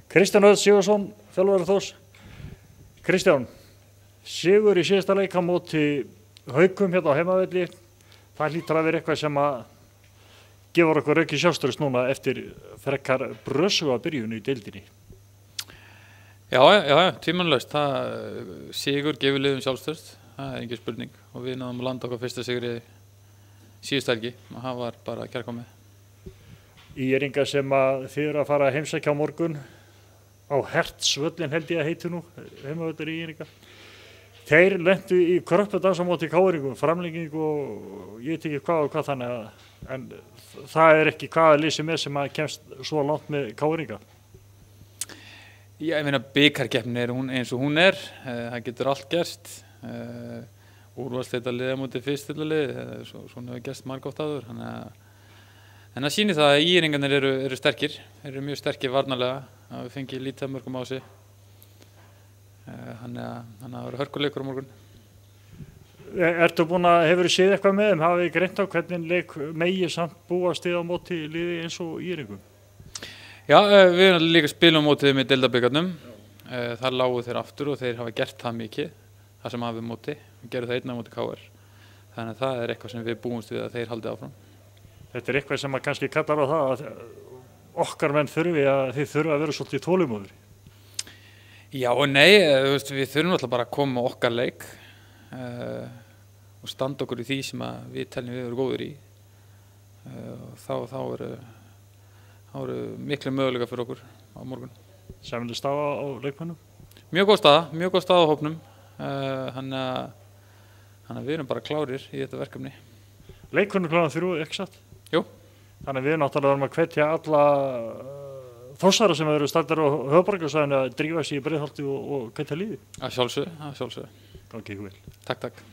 Kristján Örn Sigurðsson, þjálfari Þórs. Kristján, sigur í síðasta leik á móti Haukum hérna á heimavelli. Það hlýtur að vera eitthvað sem að gefur okkur aukið sjálfstraust núna eftir frekar brösuga byrjun í deildinni. Já, tímanlaust. Sigur gefur liðum sjálfstraust, það er engin spurning. Og við náðum að landa okkar fyrsta sigri síðustu helgi og það var bara kærkomið. Íringar sem að þið eru að fara að heimsækja á morgun á Hertsvöllin held ég að heiti nú, heimavöllur Íringar. Þeir lentu í kröppudans á móti KR-ingum, framlenging og ég veit ekki hvað og hvað þannig að, en það er ekki hvaða lið sem að kemst svo langt með KR-inga. Já, ég meina bikarkeppnin er eins og hún er, það getur allt gerst. Úrvalsdeildarlið á móti fyrstdeildarlið, svona hefur gerst margoft áður. En það sýnir það að Íringarnir eru sterkir, þeir eru mjög sterkir varnarlega, að við fengið lítið mörgum á sig. Þannig að það verður hörkuleikur á morgun. Hefurðu séð eitthvað með þeim? Hafið þið greint á hvernig leik megi samt búast þið á móti liði eins og Íringum? Já, við erum líka spilum á móti þeim í deildabikarnum. Þar lágu þeir aftur og þeir hafa gert það mikið, það sem hafið móti. Við gerum það einnig á móti KR. Þannig að það er eitthvað sem við búumst við að þeir haldi áfram. Þetta er eitthvað sem að kannski kallar á það að okkar menn þurfi að vera svolítið þolinmóðir. Já og nei, við þurfum alltaf bara að koma á okkar leik og standa okkur í því sem við teljum við erum góðir í. Þá eru miklu möguleika fyrir okkur á morgun. Sæmileg staða á leikmönnum? Mjög góð staða á hópnum. Þannig að við erum bara klárir í þetta verkefni. Leikurinn kláran 3, ekki satt? Jú. Þannig að við náttúrulega erum að hvetja alla Þórsara sem eru stættar á höfuðborgarsvæðinu að drífa sig í Breiðholti og hvetja liði. Að sjálfsögðu. Gangi ykkur vel. Takk.